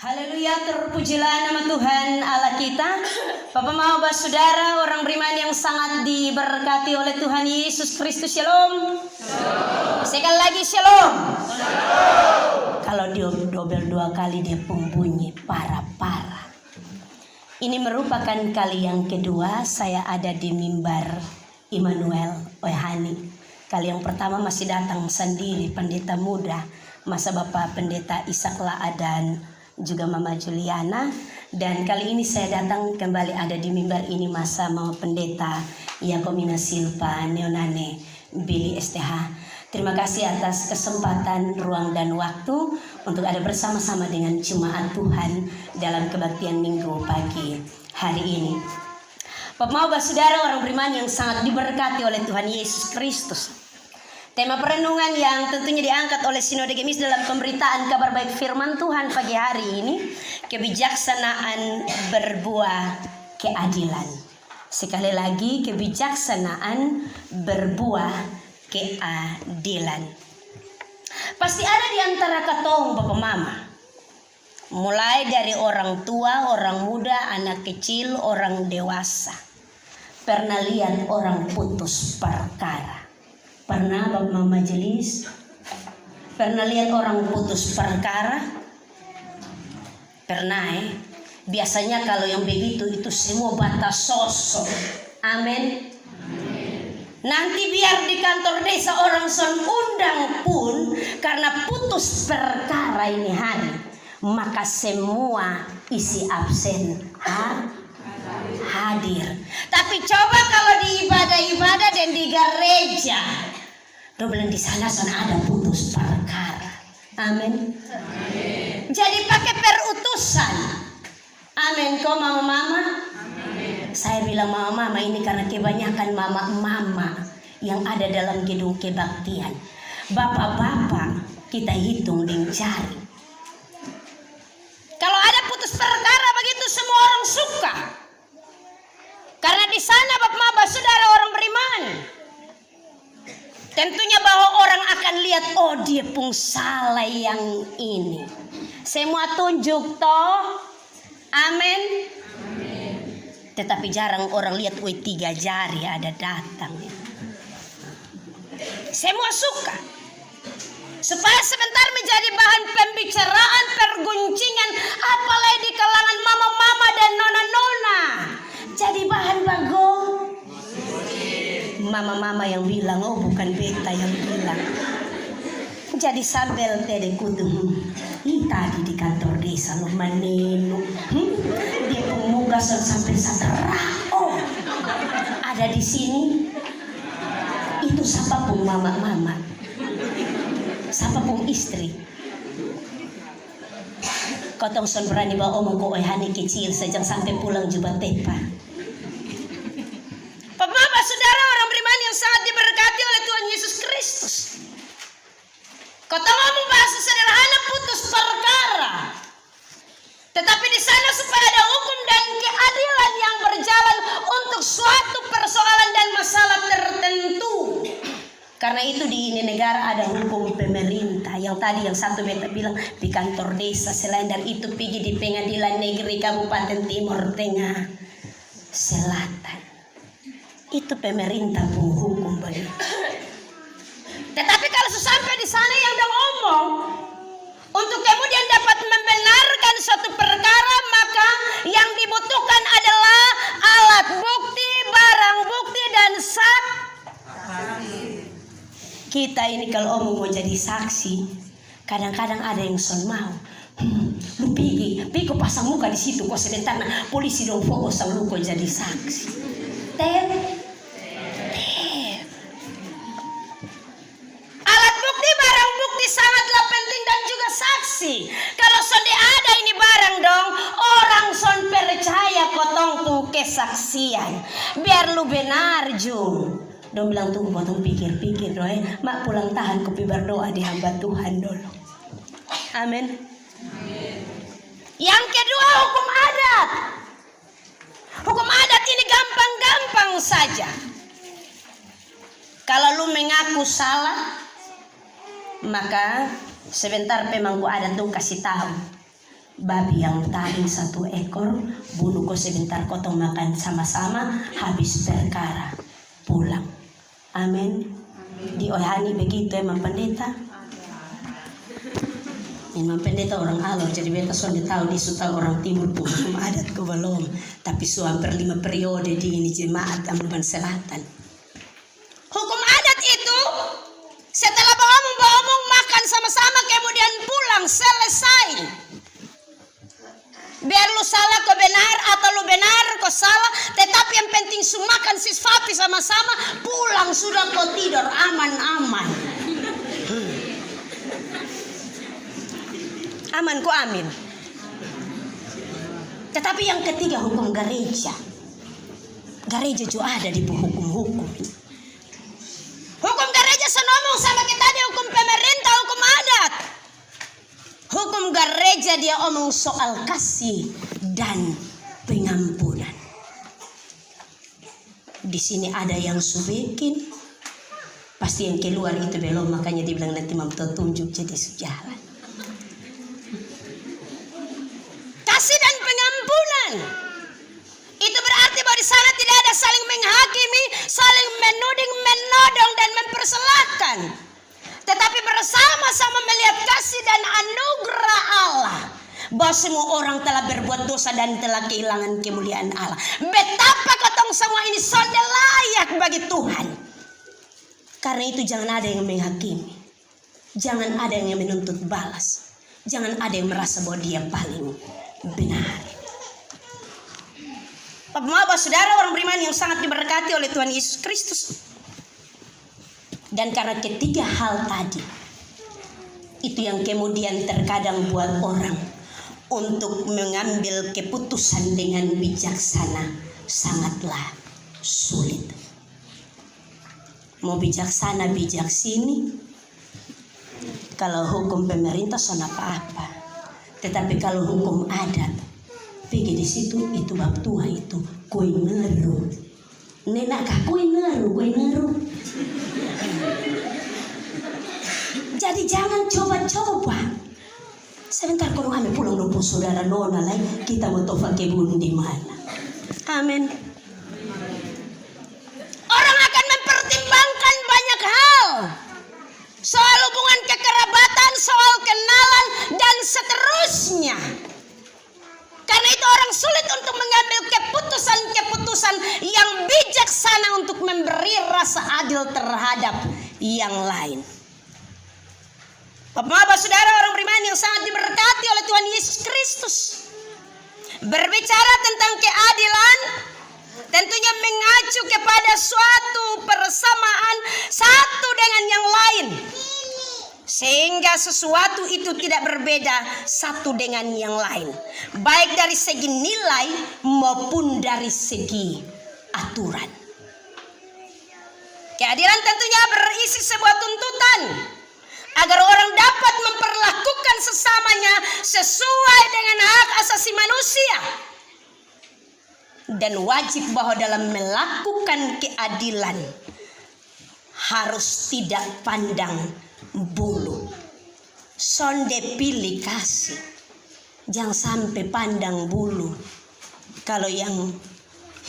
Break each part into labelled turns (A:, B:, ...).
A: Haleluya, terpujilah nama Tuhan Allah kita. Bapak mau saudara orang beriman yang sangat diberkati oleh Tuhan Yesus Kristus. Shalom. Sekali lagi shalom. Kalau dia dobel dua kali dia pembunyi para. Ini merupakan kali yang kedua saya ada di mimbar Immanuel Oyhani. Kali yang pertama masih datang sendiri pendeta muda, masa Bapak Pendeta Ishak Laa dan juga Mama Juliana, dan kali ini saya datang kembali ada di mimbar ini masa Mama Pendeta Yakomina Silva Neonane Billy STH. Terima kasih atas kesempatan, ruang dan waktu untuk ada bersama-sama dengan jemaat Tuhan dalam kebaktian minggu pagi hari ini. Bapak mau saudara orang beriman yang sangat diberkati oleh Tuhan Yesus Kristus. Tema perenungan yang tentunya diangkat oleh Sinode Gemis dalam pemberitaan kabar baik firman Tuhan pagi hari ini, kebijaksanaan berbuah keadilan. Sekali lagi, kebijaksanaan berbuah keadilan. Pasti ada di antara katong bapak mama, mulai dari orang tua, orang muda, anak kecil, orang dewasa, pernah lihat orang putus perkara. Pernah Bapak Mama Majelis? Pernah lihat orang putus perkara? Pernah Biasanya kalau yang begitu itu semua batas sosok. Amin. Nanti biar di kantor desa orang son undang pun, karena putus perkara ini hari, maka semua isi absen hadir. Tapi coba kalau di ibadah-ibadah dan di gereja, bilang di sana ada putus perkara. Amin. Jadi pakai perutusan. Amin. Kok mama-mama? Saya bilang mama-mama ini karena kebanyakan mama-mama yang ada dalam gedung kebaktian. Bapak-bapak kita hitung dengan jari. Kalau ada putus perkara begitu semua orang suka. Karena di sana bapak-bapak saudara orang beriman, tentunya bahwa orang akan lihat, oh dia pun salah yang ini. Semua tunjuk toh. Amin. Tetapi jarang orang lihat, woi 3 jari ada datang. Semua suka. Supaya sebentar menjadi bahan pembicaraan, perguncingan, apalagi di kalangan mama-mama dan nona-nona. Jadi bahan bagong. Mama-mama yang bilang, oh bukan beta yang bilang. Jadi sambil tadi kudu, tadi di kantor desa lo maneno, dia pemuda sampai satera. Oh, ada di sini. Itu siapa pun mama-mama, siapa pun istri. Kotong son berani bawa omong ko Oyhani kecil sejak sampai pulang juga tepa. Bapak saudara orang beriman yang sangat diberkati oleh Tuhan Yesus Kristus. Kotong ngomong bahasa sederhana putus perkara. Tetapi di sana supaya ada hukum dan keadilan yang berjalan untuk suatu persoalan dan masalah tertentu. Karena itu di ini negara ada hukum pemerintah. Yang tadi yang satu beta bilang di kantor desa, selain dari itu pergi di pengadilan negeri Kabupaten Timur Tengah Selatan. Itu pemerintah penghukum begitu. Tetapi kalau sampai di sana yang udah ngomong, untuk kemudian dapat membenarkan suatu perkara, maka yang dibutuhkan adalah alat bukti, barang bukti dan saksi. Kita ini kalau omong mau jadi saksi, kadang-kadang ada yang son mau. Lu pergi kau pasang muka di situ, kau sebentar polisi dong fokus lu kau jadi saksi. Alat bukti, barang bukti sangatlah penting dan juga saksi. Kalau sonde ada ini barang dong, orang son percaya kotong pun kesaksian. Biar lu benar Jung. Dong bilang tunggu potong pikir-pikir doa, mak pulang tahan kopi berdoa di hamba Tuhan dulu. Amin. Yang kedua hukum adat. Hukum adat ini gampang-gampang saja. Kalau lu mengaku salah, maka sebentar pemangku adat tuh kasih tahu babi yang taring 1 ekor, bunuh kau sebentar, kotong makan sama-sama, habis perkara, pulang. Amin. Diohani begitu Imam Pendeta. Imam Pendeta orang Alor, jadi beta sudah tahu di Sultan orang Timur pun hukum adat ke belum, tapi hampir 5 periode di ini jemaat Amban Selatan. Hukum adat itu setelah beromong makan sama-sama kemudian pulang, selesai. Biar lu salah kau benar atau lu benar kau salah, tetapi yang penting makan sisfapi sama-sama, pulang sudah kau tidur aman-aman. Aman kok amin. Tetapi yang ketiga hukum gereja. Gereja juga ada di hukum-hukum. Hukum gereja senomong sama kita di hukum pemerintah, hukum adat. Hukum gereja dia omong soal kasih dan pengampunan. Di sini ada yang subikin, pasti yang keluar itu belum, makanya dibilang nanti mau tunjuk jadi sejarah. Kasih dan pengampunan itu berarti bahwa di sana tidak ada saling menghakimi, saling menuding, menodong dan mempersalahkan, tetapi bersama-sama melihat kasih dan anugerah Allah bahwa semua orang telah berbuat dosa dan telah kehilangan kemuliaan Allah. Betapa ketong semua ini sudah layak bagi Tuhan. Karena itu jangan ada yang menghakimi, jangan ada yang menuntut balas, jangan ada yang merasa bahwa dia paling benar. Bapak saudara orang beriman yang sangat diberkati oleh Tuhan Yesus Kristus. Dan karena ketiga hal tadi, itu yang kemudian terkadang buat orang untuk mengambil keputusan dengan bijaksana sangatlah sulit. Mau bijaksana bijak sini, kalau hukum pemerintah son apa-apa. Tetapi kalau hukum adat, pergi di situ itu bab tua itu kue neru. Nenak kah kue neru. Jadi jangan coba-coba. Sebentar kalau kami pulang lupa saudara nona lagi, kita mau tofa kebun di mana? Amin. Orang akan mempertimbangkan banyak hal. Soal hubungan kekerabatan, soal kenalan, dan seterusnya. Karena itu orang sulit untuk mengambil keputusan-keputusan yang bijaksana untuk memberi rasa adil terhadap yang lain. Bapak saudara orang beriman yang sangat diberkati oleh Tuhan Yesus Kristus. Berbicara tentang keadilan, tentunya mengacu kepada suatu persamaan satu dengan yang lain. Sehingga sesuatu itu tidak berbeda satu dengan yang lain. Baik dari segi nilai maupun dari segi aturan. Keadilan tentunya berisi sebuah tuntutan agar orang dapat memperlakukan sesamanya sesuai dengan hak asasi manusia. Dan wajib bahwa dalam melakukan keadilan harus tidak pandang bulu. Sonde pilih kasih. Jangan sampai pandang bulu. Kalau yang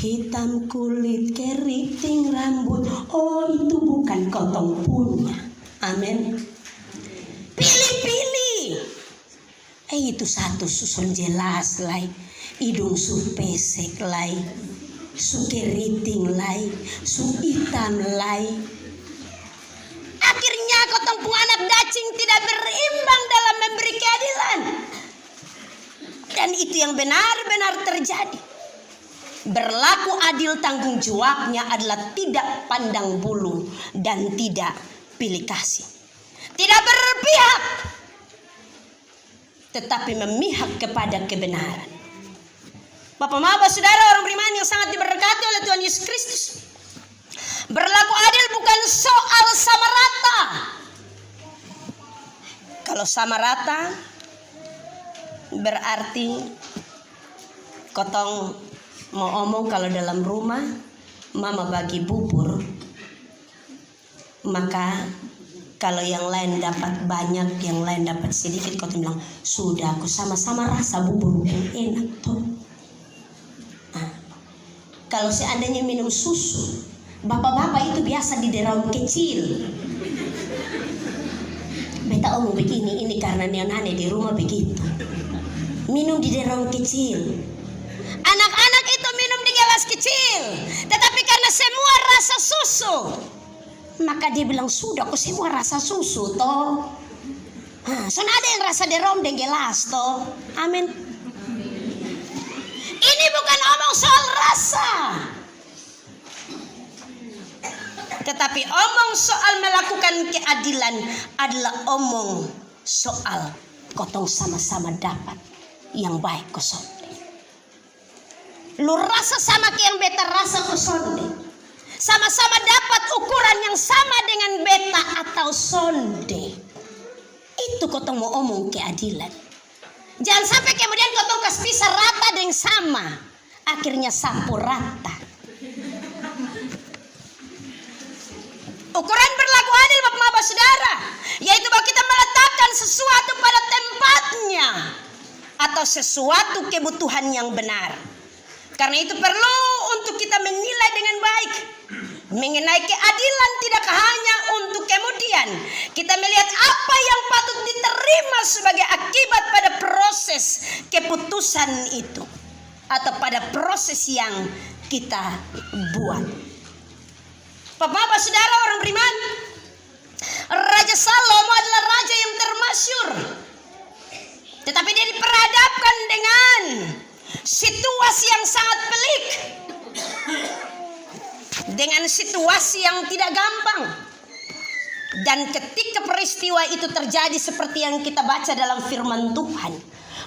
A: hitam kulit, keriting rambut, oh itu bukan kotong punya. Amin. Pilih-pilih. Itu satu susun jelas lai. Hidung su pesek lai. Su keriting lai. Su hitam lai. Akhirnya kotong pung anak dacing tidak berimbang dalam memberi keadilan. Dan itu yang benar-benar terjadi. Berlaku adil tanggung jawabnya adalah tidak pandang bulu dan tidak pilih kasih. Tidak berpihak, tetapi memihak kepada kebenaran. Bapak saudara orang beriman yang sangat diberkati oleh Tuhan Yesus Kristus. Berlaku adil bukan soal sama rata. Kalau sama rata berarti kotong mau omong kalau dalam rumah mama bagi bubur, maka Kalau yang lain dapat banyak, yang lain dapat sedikit, kau bilang sudah, aku sama-sama rasa bubur yang enak tuh. Kalau seandainya minum susu, bapak-bapak itu biasa di daerah kecil. Beta omong begini, ini karena nenek di rumah begitu. Minum di daerah kecil. Anak-anak itu minum di gelas kecil, tetapi karena semua rasa susu, maka dia bilang sudah, kok semua rasa susu toh. Soalnya ada yang rasa derom dan gelas toh. Amin. Ini bukan omong soal rasa, tetapi omong soal melakukan keadilan adalah omong soal kotong sama-sama dapat yang baik kosonde. Lu rasa sama ke yang beta rasa kosonde, sama-sama dapat ukuran yang sama dengan beta atau sonde. Itu kotong mau omong keadilan. Jangan sampai kemudian kotong kas pisah rata dengan sama, akhirnya sapu rata. Ukuran berlaku adil bapak-bapak saudara, yaitu bahwa kita meletakkan sesuatu pada tempatnya atau sesuatu kebutuhan yang benar. Karena itu perlu untuk kita menilai dengan baik mengenai keadilan, tidak hanya untuk kemudian kita melihat apa yang patut diterima sebagai akibat pada proses keputusan itu atau pada proses yang kita buat. Bapak-bapak saudara orang beriman, Raja Salomo adalah raja yang termasyhur, tetapi dia diperhadapkan dengan situasi yang sangat pelik, dengan situasi yang tidak gampang. Dan ketika peristiwa itu terjadi seperti yang kita baca dalam firman Tuhan,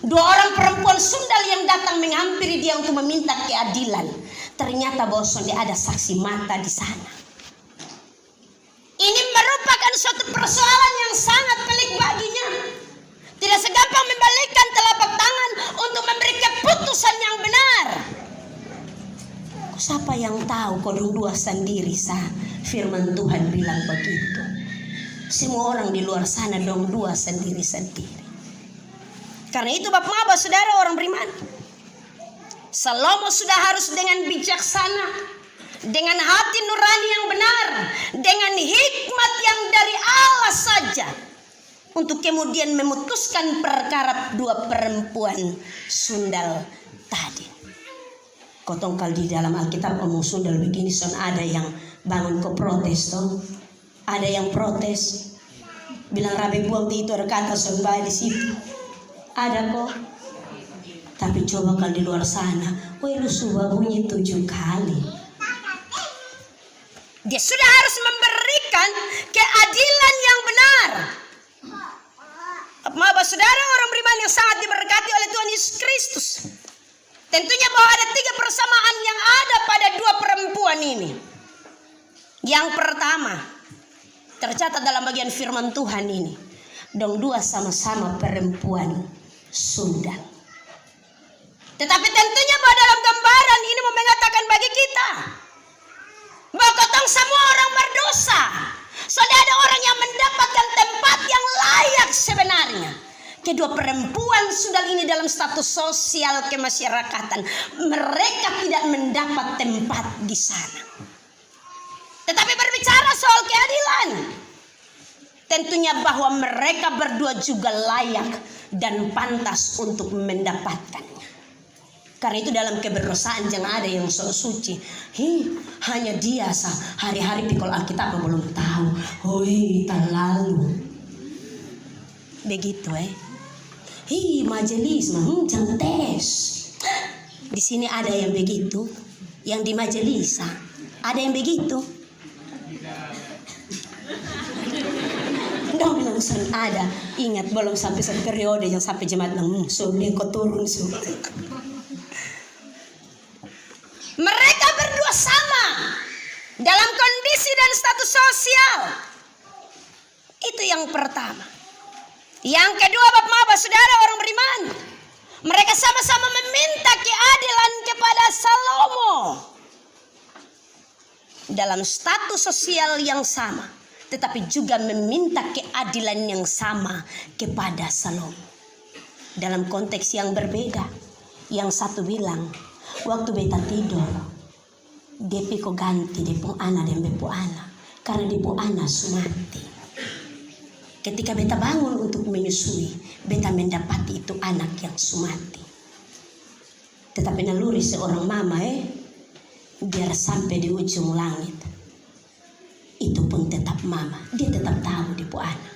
A: dua orang perempuan sundal yang datang menghampiri dia untuk meminta keadilan. Ternyata bahwa ada saksi mata di sana. Ini merupakan suatu persoalan yang sangat pelik baginya. Tidak segampang membalikkan telapak tangan untuk memberi keputusan yang benar. Siapa yang tahu kodong dua sendiri sah? Firman Tuhan bilang begitu. Semua orang di luar sana dong dua sendiri-sendiri. Karena itu bapak-bapak saudara orang beriman, Salomo sudah harus dengan bijaksana, dengan hati nurani yang benar, dengan hikmat yang dari Allah saja, untuk kemudian memutuskan perkara dua perempuan sundal tadi. Kotong kal di dalam Alkitab omong sundal begini, son ada yang bangun ke protes toh, ada yang protes, bilang Rabe buang itu ada kata son di situ, ada kok. Tapi coba kal di luar sana, lu sudah bunyi 7 kali. Dia sudah harus memberikan keadilan yang benar. Bapak saudara orang beriman yang sangat diberkati oleh Tuhan Yesus Kristus, tentunya bahwa ada 3 persamaan yang ada pada dua perempuan ini. Yang pertama tercatat dalam bagian firman Tuhan ini, dong dua sama-sama perempuan sundal. Tetapi tentunya bahwa dalam gambaran ini mau mengatakan bagi kita bahwa kotong semua orang berdosa. Sudah ada orang yang mendapatkan tempat yang layak sebenarnya. Kedua perempuan sundal ini dalam status sosial kemasyarakatan, mereka tidak mendapat tempat di sana. Tetapi berbicara soal keadilan, tentunya bahwa mereka berdua juga layak dan pantas untuk mendapatkannya. Karena itu dalam keberdosaan jangan ada yang sok suci. Hanya dia sah hari-hari pikul Alkitab belum tahu. Terlalu. Begitu majelis jangan tes. Di sini ada yang begitu, yang di majelis ada yang begitu. Dong langsung ada. Ingat belum sampai satu periode yang sampai jemaat bilang kau turun Mereka berdua sama dalam kondisi dan status sosial. Itu yang pertama. Yang kedua bapak-bapak saudara orang beriman, mereka sama-sama meminta keadilan kepada Salomo dalam status sosial yang sama, tetapi juga meminta keadilan yang sama kepada Salom. Dalam konteks yang berbeda, yang satu bilang, waktu beta tidur, dia piko ganti depo ana dan bepo ana, karena depo ana sumati. Ketika beta bangun untuk menyusui, beta mendapati itu anak yang sumati. Tetapi naluri seorang mama biar sampai di ujung langit, itu pun tetap mama, dia tetap tahu di anak.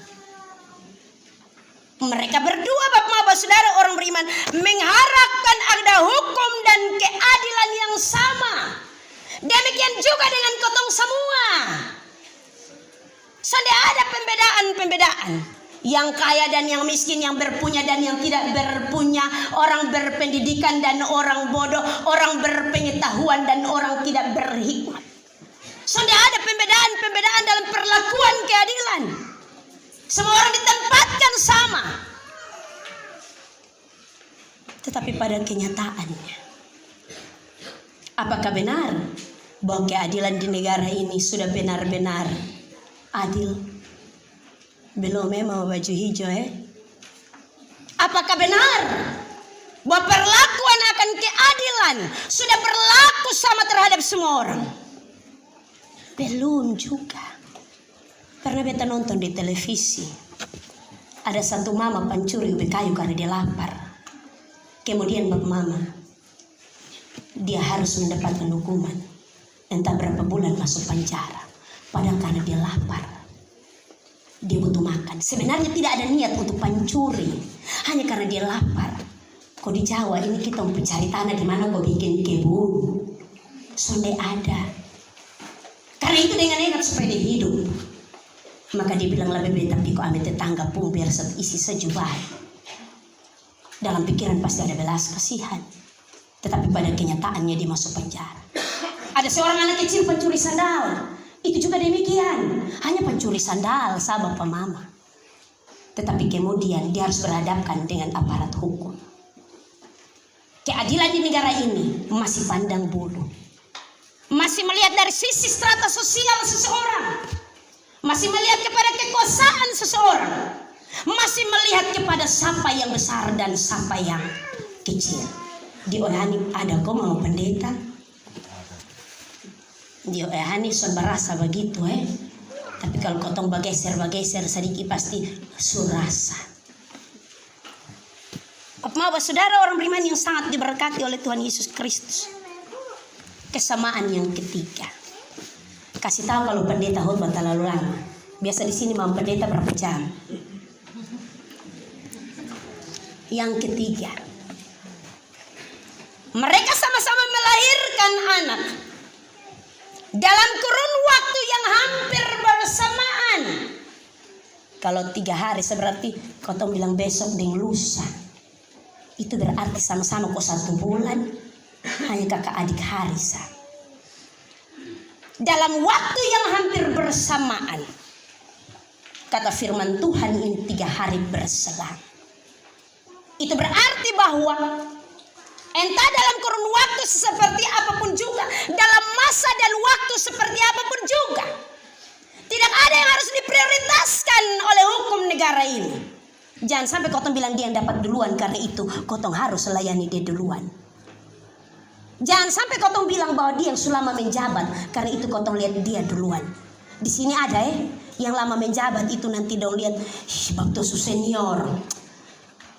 A: Mereka berdua bapak saudara orang beriman mengharapkan ada hukum dan keadilan yang sama. Demikian juga dengan kotong semua. Sudah ada pembedaan. Yang kaya dan yang miskin, yang berpunya dan yang tidak berpunya, orang berpendidikan dan orang bodoh, orang berpengetahuan dan orang tidak berhikmat. Sudah ada pembedaan dalam perlakuan keadilan. Semua orang ditempatkan sama. Tetapi pada kenyataannya, apakah benar bahwa keadilan di negara ini sudah benar-benar adil? Belum memang baju hijau Apakah benar bahwa perlakuan akan keadilan sudah berlaku sama terhadap semua orang? Belum juga. Karena beta nonton di televisi, ada satu mama pencuri ubi kayu karena dia lapar. Kemudian bapak mama, dia harus mendapatkan hukuman entah berapa bulan masuk penjara. Padahal karena dia lapar, dia butuh makan. Sebenarnya tidak ada niat untuk pencuri, hanya karena dia lapar. Kok di Jawa ini kita mau mencari tanah di mana kau bikin kebun, sudah ada. Karena itu dengan enak supaya dia hidup. Maka dia bilang lebih baik tapi kau ambil tetangga pun biar isi sejubai. Dalam pikiran pasti ada belas kasihan, tetapi pada kenyataannya dia masuk penjara. Ada seorang anak kecil pencuri sandal, itu juga demikian, hanya pencuri sandal sahabat mama. Tetapi kemudian dia harus berhadapkan dengan aparat hukum. Keadilan di negara ini masih pandang bulu, masih melihat dari sisi strata sosial seseorang, masih melihat kepada kekuasaan seseorang, masih melihat kepada siapa yang besar dan siapa yang kecil. Di Oyhani ada kok mau pendeta, di Oyhani son berasa begitu tapi kalau kotong bergeser sedikit pasti surasa. Bapak saudara orang beriman yang sangat diberkati oleh Tuhan Yesus Kristus. Kesamaan yang ketiga, kasih tahu kalau pendeta khotbah terlalu lama. Biasa di sini mau pendeta berapa jam? Yang ketiga, mereka sama-sama melahirkan anak dalam kurun waktu yang hampir bersamaan. Kalau 3 hari berarti kotong bilang besok dengan lusa, itu berarti sama-sama kok 1 bulan, hanya kakak adik Harisa. Dalam waktu yang hampir bersamaan, kata firman Tuhan ini 3 hari berselang. Itu berarti bahwa entah dalam kurun waktu seperti apapun juga, dalam masa dan waktu seperti apapun juga, tidak ada yang harus diprioritaskan oleh hukum negara ini. Jangan sampai kotong bilang dia yang dapat duluan, karena itu kotong harus layani dia duluan. Jangan sampai kotong bilang bahwa dia yang sudah lama menjabat, karena itu kotong lihat dia duluan. Di sini ada yang lama menjabat itu nanti dong lihat, waktu su senior.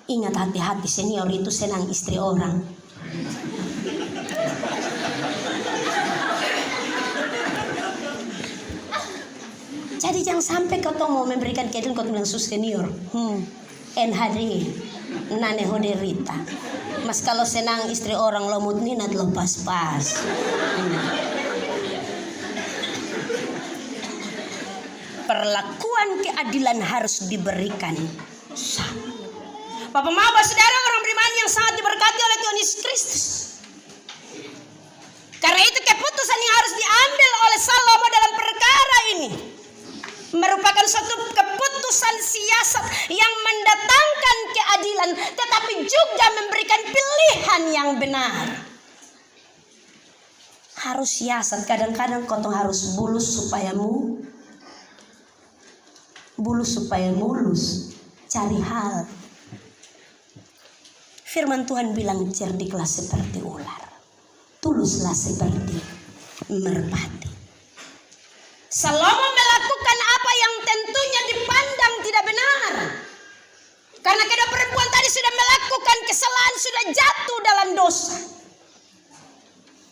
A: Ingat hati-hati, senior itu senang istri orang. Jadi jangan sampai kau mau memberikan keadilan kau bilang sus senior. NHD, Nane Hoderita. Mas kalau senang istri orang lomut ninat lepas-pas. Perlakuan keadilan harus diberikan sama. Bapak Mama, saudara orang beriman yang sangat diberkati oleh Tuhan Yesus Kristus. Karena itu keputusan yang harus diambil oleh Salomo dalam perkara ini merupakan suatu keputusan siasat yang mendatangkan keadilan, tetapi juga memberikan pilihan yang benar. Harus siasat, kadang-kadang kotong harus bulus supaya bulu supaya mulus, cari hal. Firman Tuhan bilang cerdiklah seperti ular, tuluslah seperti merpati. Salomo melakukan apa yang tentunya dipandang tidak benar. Karena kedua perempuan tadi sudah melakukan kesalahan, sudah jatuh dalam dosa.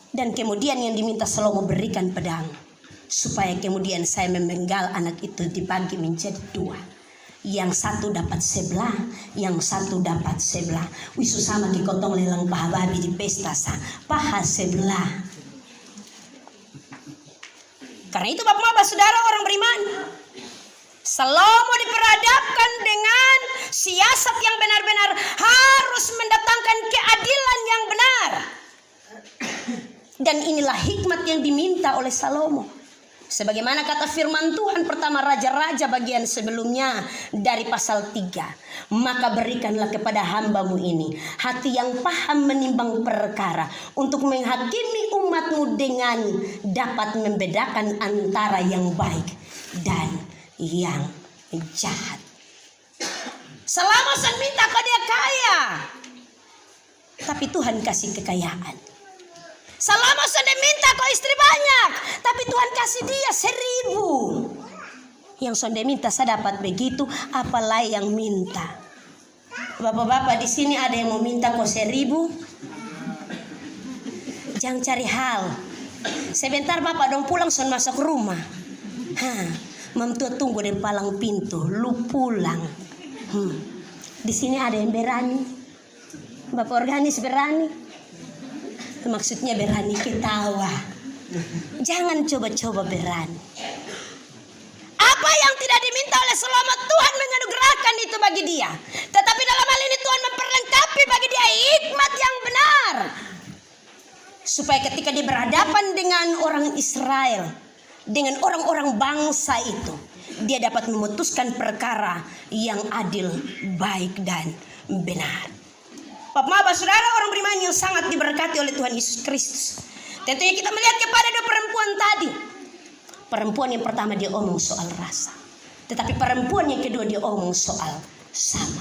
A: Dan kemudian yang diminta Salomo berikan pedang, supaya kemudian saya memenggal anak itu dibagi menjadi dua. Yang satu dapat sebelah, yang satu dapat sebelah. Wisu sama dikotong lelang paha babi di pesta sa paha sebelah. Karena itu Bapak saudara orang beriman, Salomo diperhadapkan dengan siasat yang benar-benar harus mendatangkan keadilan yang benar. Dan inilah hikmat yang diminta oleh Salomo. Sebagaimana kata firman Tuhan pertama Raja-Raja bagian sebelumnya dari pasal 3. Maka berikanlah kepada hambamu ini hati yang paham menimbang perkara, untuk menghakimi umatmu dengan dapat membedakan antara yang baik dan yang jahat. Selama saya minta ke dia kaya, tapi Tuhan kasih kekayaan. Selama saya minta kau istri banyak, tapi Tuhan kasih dia 1.000. Yang saya minta saya dapat begitu, apalah yang minta. Bapak-bapak di sini ada yang mau minta kau 1.000? Jangan cari hal. Sebentar bapak dong pulang, son masuk rumah. Mamtua tunggu di palang pintu, lu pulang. Di sini ada yang berani. Bapak organis berani. Maksudnya berani ketawa. Jangan coba-coba berani. Apa yang tidak diminta oleh Salomo, Tuhan menganugerahkan itu bagi dia. Tetapi dalam hal ini Tuhan memperlengkapi bagi dia hikmat yang benar, supaya ketika dia berhadapan dengan orang Israel, dengan orang-orang bangsa itu, dia dapat memutuskan perkara yang adil, baik dan benar. Bapak saudara orang beriman yang sangat diberkati oleh Tuhan Yesus Kristus, tentunya kita melihat kepada dua perempuan tadi. Perempuan yang pertama dia omong soal rasa, tetapi perempuan yang kedua dia omong soal sama.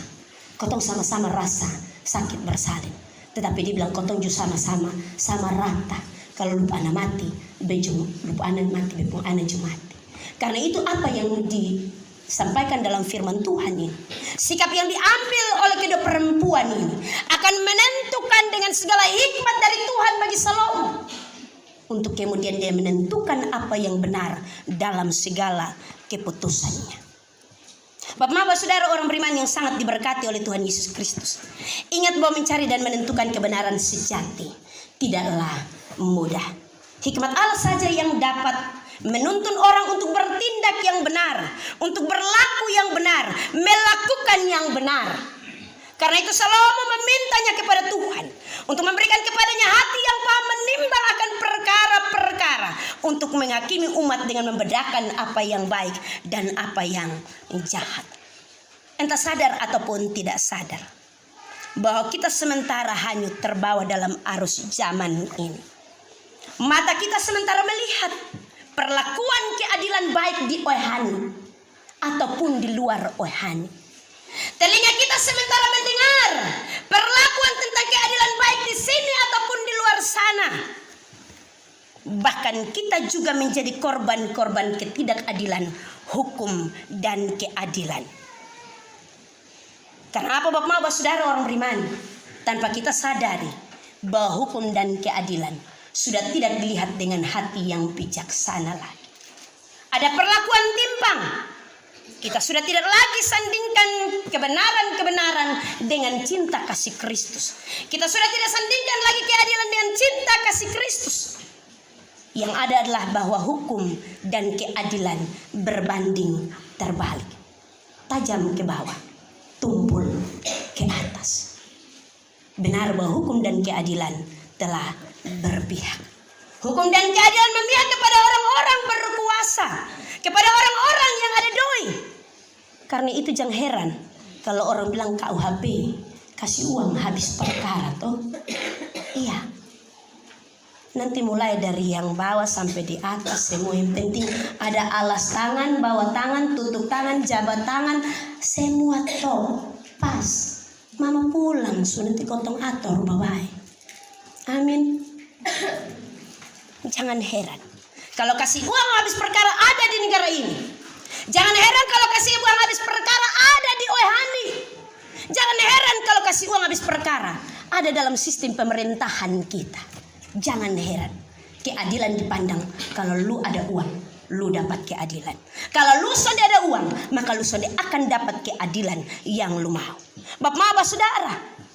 A: Kotong sama-sama rasa sakit bersalin, tetapi dia bilang kotong juga sama-sama sama rata. Kalau lupa anak mati, bejung lupa anak mati, bepung anak juga mati. Karena itu apa yang disampaikan dalam firman Tuhan ini, sikap yang diambil oleh kedua perempuan ini akan menentukan dengan segala hikmat dari Tuhan bagi Salomo, untuk kemudian dia menentukan apa yang benar dalam segala keputusannya. Bapak saudara orang beriman yang sangat diberkati oleh Tuhan Yesus Kristus, ingat bahwa mencari dan menentukan kebenaran sejati tidaklah mudah. Hikmat Allah saja yang dapat menuntun orang untuk bertindak yang benar, untuk berlaku yang benar, melakukan yang benar. Karena itu Salomo memintanya kepada Tuhan untuk memberikan kepadanya hati yang paham menimbang akan perkara-perkara, untuk menghakimi umat dengan membedakan apa yang baik dan apa yang jahat. Entah sadar ataupun tidak sadar, bahwa kita sementara hanyut terbawa dalam arus zaman ini. Mata kita sementara melihat perlakuan keadilan baik di Oehani ataupun di luar Oehani. Telinga kita sementara mendengar perlakuan tentang keadilan baik di sini ataupun di luar sana. Bahkan kita juga menjadi korban-korban ketidakadilan hukum dan keadilan. Karena apa Bapak saudara orang beriman? Tanpa kita sadari bahwa hukum dan keadilan sudah tidak dilihat dengan hati yang bijaksana lagi. Ada perlakuan timpang. Kita sudah tidak lagi sandingkan kebenaran-kebenaran dengan cinta kasih Kristus. Kita sudah tidak sandingkan lagi keadilan dengan cinta kasih Kristus. Yang ada adalah bahwa hukum dan keadilan berbanding terbalik. Tajam ke bawah, tumpul ke atas. Benar bahwa hukum dan keadilan telah berpihak. Hukum dan keadilan memihak kepada orang-orang berkuasa, kepada orang-orang yang ada doi. Karena itu jangan heran kalau orang bilang KUHP kasih uang habis perkara toh. Iya. Nanti mulai dari yang bawah sampai di atas semua, yang penting ada alas tangan, bawah tangan, tutup tangan, jabat tangan, semua top pas. Mama pulang sudah nanti kontong atur bawah. Amin. Jangan heran kalau kasih uang habis perkara ada di negara ini. Jangan heran kalau kasih uang habis perkara ada di Oyhani. Jangan heran kalau kasih uang habis perkara ada dalam sistem pemerintahan kita. Jangan heran. Keadilan dipandang kalau lu ada uang, lu dapat keadilan. Kalau lu sudah ada uang, maka lu sudah akan dapat keadilan yang lu mau. Bapak saudara,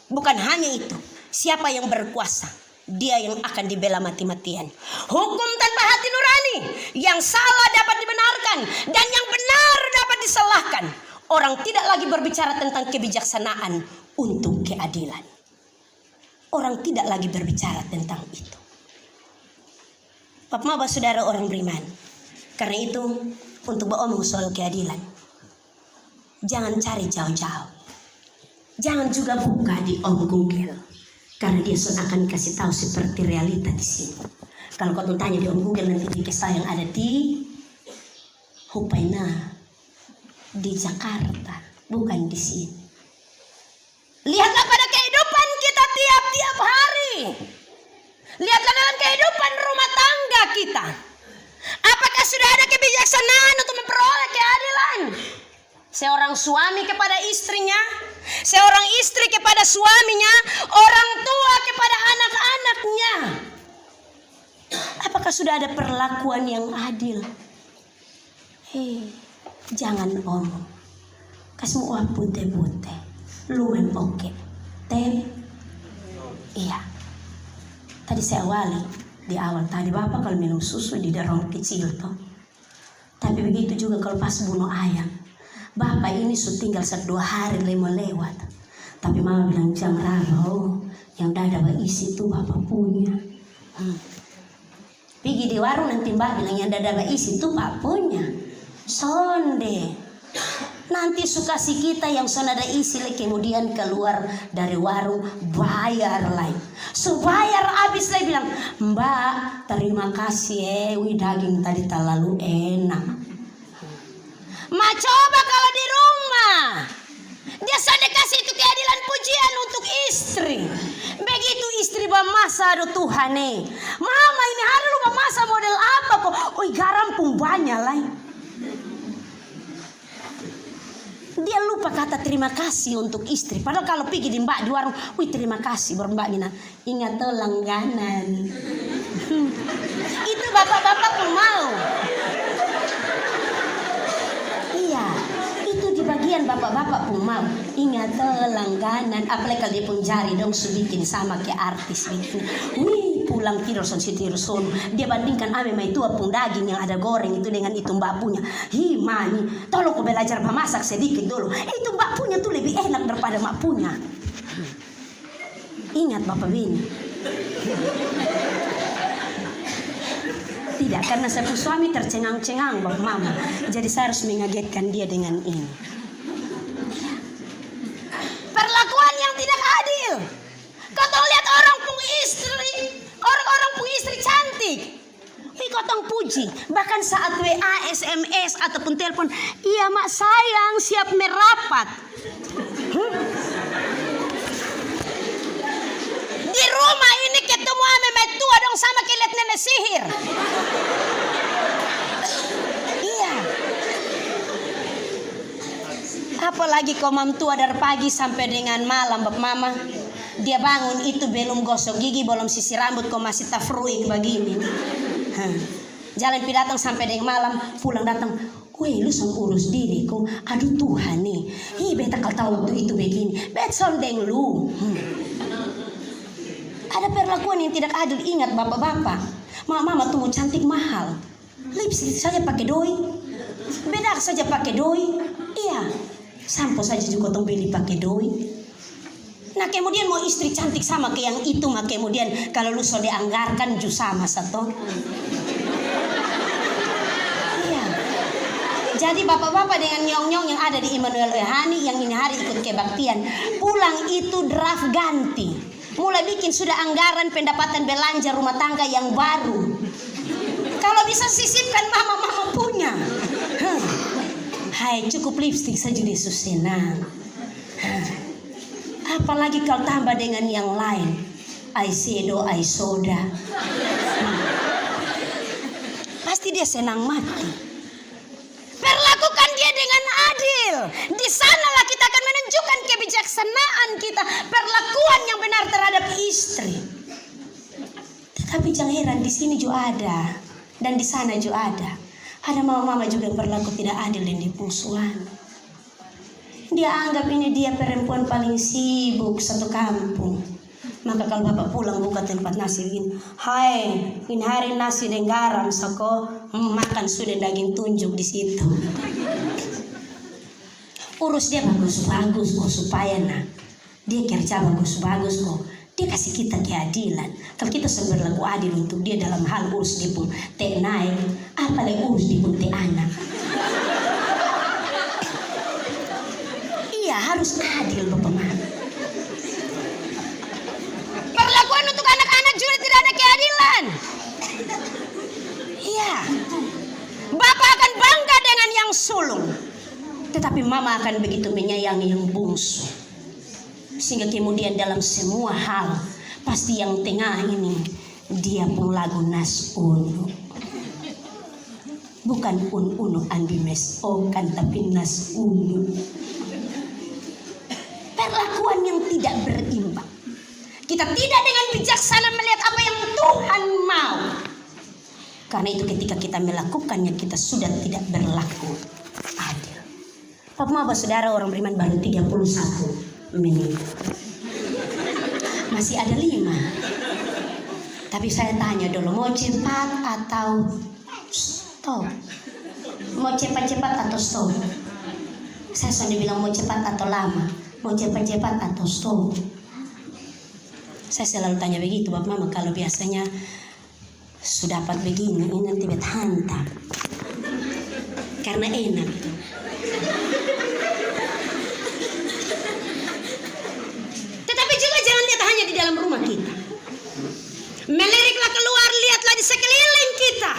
A: bukan hanya itu. Siapa yang berkuasa, dia yang akan dibela mati-matian. Hukum tanpa hati nurani, yang salah dapat dibenarkan dan yang benar dapat disalahkan. Orang tidak lagi berbicara tentang kebijaksanaan untuk keadilan. Orang tidak lagi berbicara tentang itu. Bapak saudara orang beriman. Karena itu untuk beromong soal keadilan, jangan cari jauh-jauh. Jangan juga buka di Om Google, karena dia akan kasih tahu seperti realita di sini. Kalau kau tanya di Om Google nanti di kisah yang ada di Hupaina, di Jakarta, bukan di sini. Lihatlah pada kehidupan kita tiap-tiap hari. Lihatlah dalam kehidupan rumah tangga kita. Apakah sudah ada kebijaksanaan untuk memperoleh keadilan? Seorang suami kepada istrinya, seorang istri kepada suaminya, orang tua kepada anak-anaknya. Apakah sudah ada perlakuan yang adil? Jangan omong. Kasih uang putih-putih. Lumen oke. Iya. Tadi saya awali di awal tadi Bapak kalau minum susu di dorong kecil toh. Tapi begitu juga kalau pas bunuh ayam. Bapak ini sudah tinggal 1-2 hari mau lewat. Tapi Mama bilang jangan ragu, yang dada isi itu Bapak punya. Pergi di warung nanti Mbak bilang yang dada isi itu Pak punya. Sonde. Nanti suka si kita yang sonada isi kemudian keluar dari warung bayar lagi. So bayar habis lagi bilang, Mbak terima kasih daging tadi terlalu enak. Ma coba kalau di rumah dia sudah kasih itu keadilan pujian untuk istri. Begitu istri masa aduh Tuhan Mama ini hari lu masa model apa kok? Garam pun banyak lah. Dia lupa kata terima kasih untuk istri. Padahal kalau pergi di Mbak di warung, terima kasih baru Mbak Nina. Ingat tuh langganan. Itu bapak-bapak pun mau. Iya, itu di bagian bapak-bapak pun mau. Ingat tuh langganan. Apalagi kalau dia pun jari dong bikin sama kayak artis bikin. Pulang tidur son. Dia bandingkan mai itu pun daging yang ada goreng itu dengan itu Mbak punya. Mani, tolong kau belajar memasak sedikit dulu. Itu Mbak punya tuh lebih enak daripada Mak punya. Ingat Bapak Bini. Tidak, karena saya pun suami tercengang-cengang Bapak Mama. Jadi saya harus mengagetkan dia dengan ini. Perlakuan yang tidak adil. Kau tahu lihat orang pun istri, orang pun istri cantik. Kau tahu puji, bahkan saat WA, SMS ataupun telepon, iya mak sayang siap merapat. Di rumah ini ketemu ame tua dong sama kilat nenek sihir. Iya. Apalagi kau mam tua dari pagi sampai dengan malam Bapak Mama. Dia bangun itu belum gosok gigi, belum sisir rambut, kau masih tafruik begini. Jalan pi datang sampai dengan malam, pulang datang. Lu som urus diriku. Aduh Tuhan nih. Beta kalau tahu itu begini. Bet sondeng lu. Ada perlakuan yang tidak adil. Ingat bapak-bapak. Mama tunggu cantik mahal. Lipstick saja pakai doi. Bedak saja pakai doi. Iya. Sampo saja juga tong beli pakai doi. Nah kemudian mau istri cantik sama kayak yang itu, mah kemudian kalau lu sudah dianggarkan ju sama satu. Iya. Jadi bapak-bapak dengan nyong-nyong yang ada di Immanuel Oyhani yang ini hari ikut kebaktian, pulang itu draft ganti. Mulai bikin sudah anggaran pendapatan belanja rumah tangga yang baru. Kalau bisa sisipkan mama punya. Hai, cukup lipstik saja deh senang. Apalagi kalau tambah dengan yang lain, eyeshadow, eye soda. Pasti dia senang mati. Perlakukan dia dengan adil. Di sanalah kita akan menunjukkan kebijaksanaan kita, perlakuan yang benar terhadap istri. Tetapi jangan heran, di sini juga ada, dan di sana juga ada. Ada mama-mama juga yang berlaku tidak adil dan dipungsuan. Dia anggap ini dia perempuan paling sibuk satu kampung. Maka kalau bapak pulang buka tempat nasi begini, hai, ini hari nasi dengan garam sako, makan sudah daging tunjuk di situ. Urus dia bagus-bagus kok supaya dia kerja bagus-bagus kok. Dia kasih kita keadilan. Kalau kita sudah berlaku adil untuk dia dalam hal urus dia pun teh naik, apalagi urus dia pun teh anak. Iya, harus adil Bapak Mama. Perlakuan untuk anak-anak juga tidak ada keadilan. Iya. Bapak akan bangga dengan yang sulung, tetapi mama akan begitu menyayangi yang bungsu. Sehingga kemudian dalam semua hal, pasti yang tengah ini dia pun lagu nas unu. Bukan unu andi mes kan, tapi nas unu. Perlakuan yang tidak berimbang. Kita tidak dengan bijaksana melihat apa yang Tuhan mau. Karena itu ketika kita melakukannya, kita sudah tidak berlaku adil. Bapak saudara, orang beriman baru 31 menit. Masih ada 5. Tapi saya tanya dulu, mau cepat atau stop? Mau cepat-cepat atau stop? Saya sudah bilang mau cepat atau lama, mau cepat-cepat atau stop. Saya selalu tanya begitu Bapak Mama, kalau biasanya sudah dapat begini, ini nanti bet hantam. Karena enak. Tetapi juga jangan lihat hanya di dalam rumah kita. Meliriklah keluar, lihatlah di sekeliling kita,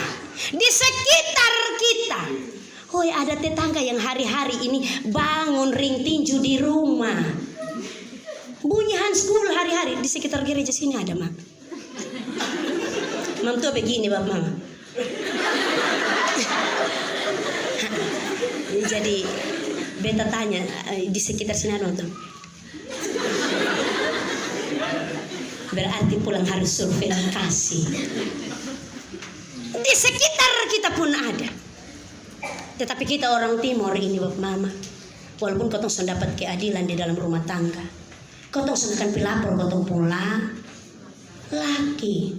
A: di sekitar kita. Hoi, ada tetangga yang hari-hari ini bangun ring tinju di rumah. Bunyi hanskul hari-hari di sekitar gereja sini ada, Mak. Mam tuh begini, Bapak Mama. Jadi beta tanya di sekitar sini ada tuh. Berarti pulang harus survei lokasi. Di sekitar kita pun ada. Tetapi kita orang timur ini Bapak Mama, walaupun kau sudah dapat keadilan di dalam rumah tangga, kau sudah pelapor kau pulang laki.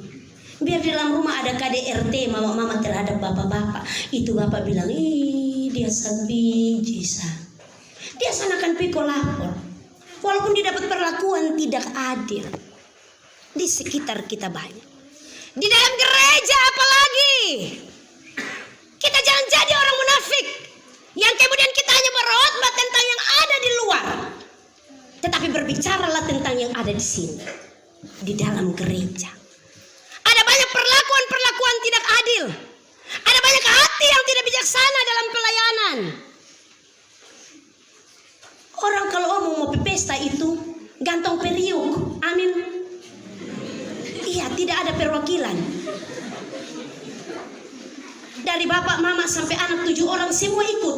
A: Biar di dalam rumah ada KDRT mama-mama terhadap bapak-bapak. Itu bapak bilang, ih dia sabiji sa. Dia sanakan pikul lapor. Walaupun dia dapat perlakuan tidak adil. Di sekitar kita banyak. Di dalam gereja apalagi. Kita jangan jadi orang munafik. Yang kemudian kita hanya berkhotbah tentang yang ada di luar. Tetapi berbicaralah tentang yang ada di sini. Di dalam gereja. Ada banyak perlakuan tidak adil. Ada banyak hati yang tidak bijaksana dalam pelayanan. Orang kalau mau pesta itu gantong periuk. Amin. Iya, tidak ada perwakilan. Dari bapak, mama sampai anak 7 orang semua ikut.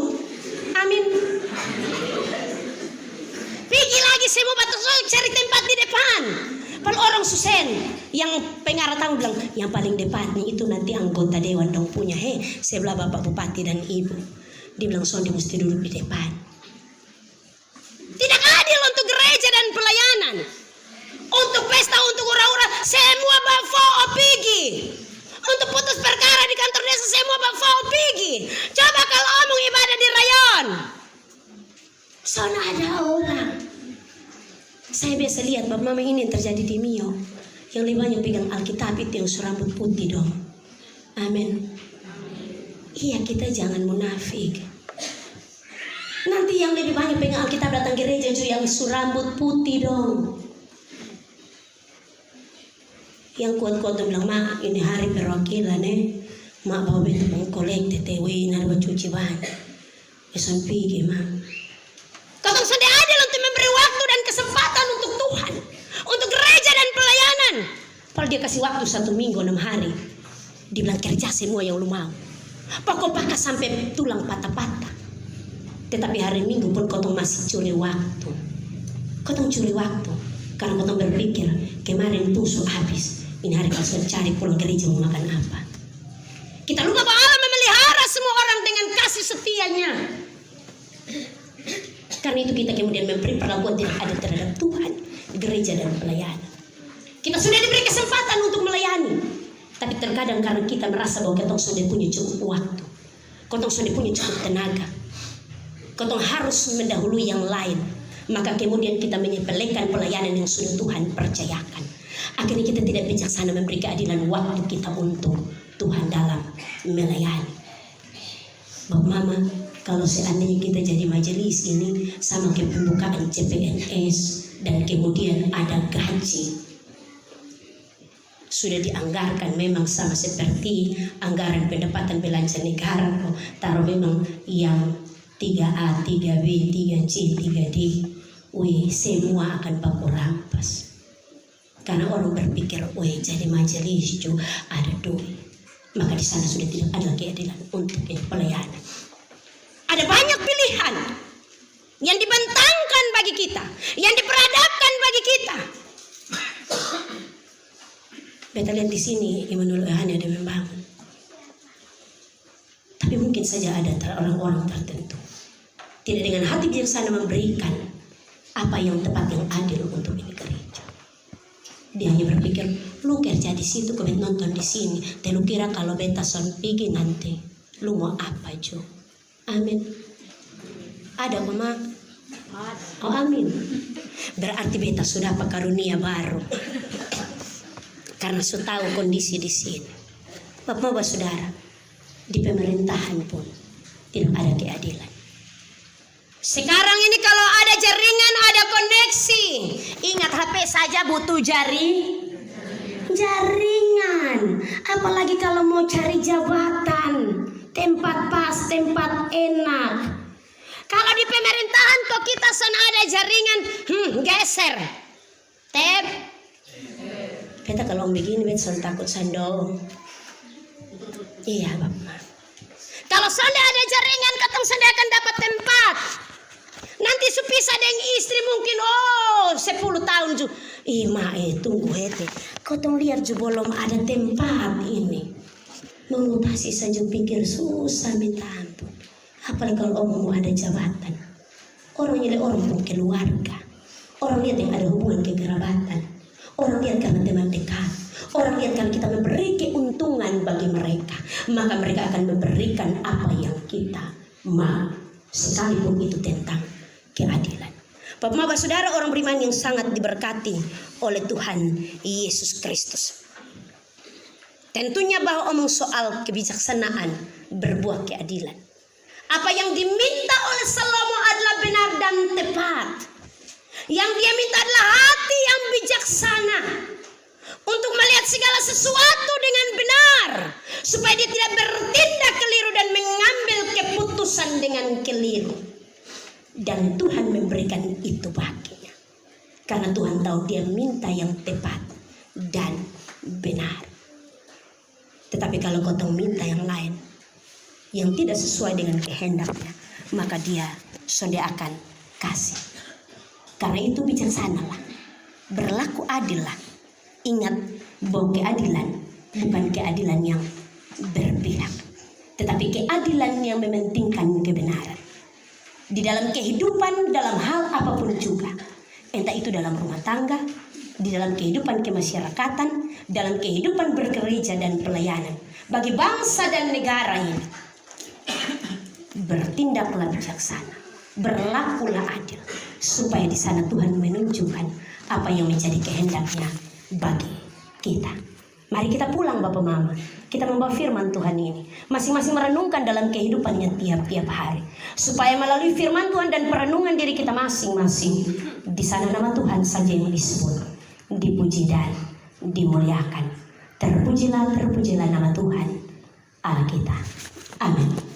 A: Amin. Pergi lagi semua batu cari tempat di depan. Kalau orang susen yang pengarah tahu bilang yang paling depan nih itu nanti anggota dewan dong punya sebelah bapak bupati dan ibu. Dia bilang Sondi mesti duduk di depan. Tidak adil untuk gereja dan pelayanan. Untuk pesta, untuk ura-ura semua bapak pergi. Untuk putus perkara di kantor desa semua bapak pergi. Coba kalau omong ibadah di rayon. Sana ada orang. Saya biasa lihat Bapak Mama ini yang terjadi di Mio. Yang lebih banyak pegang Alkitab itu yang serambut putih dong. Amin. Iya, kita jangan munafik. Nanti yang lebih banyak pegang Alkitab datang gereja juga yang serambut putih dong.
B: Yang kuat-kuat bilang, mak ini hari perwakilan mak bawa bete pengkolek TTW nari cuci bahan. Eson pergi mak. Kau sudah adil untuk memberi waktu dan kesempatan untuk Tuhan, untuk gereja dan pelayanan. Kalau dia kasih waktu 1 minggu 6 hari, dibilang kerja semua yang lu mau. Pokok-pokok sampai tulang patah-patah. Tetapi hari Minggu pun kau masih curi waktu. Kau curi waktu karena kau berpikir kemarin tusuk habis. Ini hari kau sudah cari pulang gereja mau makan apa. Kita lupa bahwa Allah memelihara semua orang dengan kasih setianya. Karena itu kita kemudian memberi perlakuan tidak adil terhadap Tuhan, gereja dan pelayanan. Kita sudah diberi kesempatan untuk melayani, tapi terkadang karena kita merasa bahwa kita sudah punya cukup waktu, kita sudah punya cukup tenaga, kita harus mendahului yang lain, maka kemudian kita menyepelekan pelayanan yang sudah Tuhan percayakan. Akhirnya kita tidak bijaksana memberi keadilan waktu kita untuk Tuhan dalam melayani. Bapak Mama, kalau seandainya kita jadi majelis ini sama kayak pembukaan CPNS dan kemudian ada gaji, sudah dianggarkan memang sama seperti anggaran pendapatan belanja negara, taruh memang yang 3A, 3B, 3C, 3D, semua akan baku rampas. Karena orang berpikir, jadi majelis itu ada duit, maka di sana sudah tidak ada keadilan untuk pelayanan. Ada banyak pilihan yang dibentangkan bagi kita, yang diperhadapkan bagi kita. Beta lihat di sini Immanuel hanya ada membangun, tapi mungkin saja ada orang-orang tertentu tidak dengan hati bijaksana memberikan apa yang tepat, yang adil untuk ini gereja. Dia hanya berpikir, lu kerja di situ, kau nonton di sini, dan lu kira kalau beta son pergi nanti, lu mau apa Jo? Amin. Ada mama? Oh amin. Berarti beta sudah pakai karunia baru. Karena sudah tahu kondisi di sini. Bapak saudara, di pemerintahan pun tidak ada keadilan. Sekarang ini kalau ada jaringan, ada koneksi, ingat HP saja butuh jaringan. Apalagi kalau mau cari jabatan, tempat pas, tempat enak. Kalau di pemerintahan kok kita sana ada jaringan, geser. Tep. Beta kalau begini beta selalu takut sandong. Iya Bapak. Kalau sana ada jaringan, katong sana akan dapat tempat. Nanti supisah dengan istri mungkin 10 tahun ju. Tunggu hete. Kotong lihat ju belum ada tempat ini. Mengutasi saja pikir susah minta ampun. Apalagi kalau orang mau ada jabatan. Orang lihat orang pun keluarga. Orang lihat yang ada hubungan kekerabatan. Orang lihat karena teman dekat. Orang lihat kalau kita memberi keuntungan bagi mereka, maka mereka akan memberikan apa yang kita mau, sekalipun itu tentang keadilan. Bapak saudara, orang beriman yang sangat diberkati oleh Tuhan Yesus Kristus. Tentunya bahwa omong soal kebijaksanaan berbuah keadilan. Apa yang diminta oleh Salomo adalah benar dan tepat. Yang dia minta adalah hati yang bijaksana untuk melihat segala sesuatu dengan benar, supaya dia tidak bertindak keliru dan mengambil keputusan dengan keliru. Dan Tuhan memberikan itu baginya, karena Tuhan tahu dia minta yang tepat dan benar. Tetapi kalau kau minta yang lain, yang tidak sesuai dengan kehendaknya, maka dia sudah akan kasih. Karena itu bijaksanalah, berlaku adillah. Ingat bahwa keadilan bukan keadilan yang berpihak, tetapi keadilan yang mementingkan kebenaran. Di dalam kehidupan, dalam hal apapun juga, entah itu dalam rumah tangga, di dalam kehidupan kemasyarakatan, dalam kehidupan bergereja dan pelayanan, bagi bangsa dan negara ini, bertindaklah bijaksana, berlakulah adil, supaya di sana Tuhan menunjukkan apa yang menjadi kehendaknya bagi kita. Mari kita pulang Bapak Mama. Kita membawa firman Tuhan ini, masing-masing merenungkan dalam kehidupannya tiap-tiap hari, supaya melalui firman Tuhan dan perenungan diri kita masing-masing, di sana nama Tuhan saja yang disebut, dipuji dan dimuliakan. Terpujilah nama Tuhan Allah kita. Amin.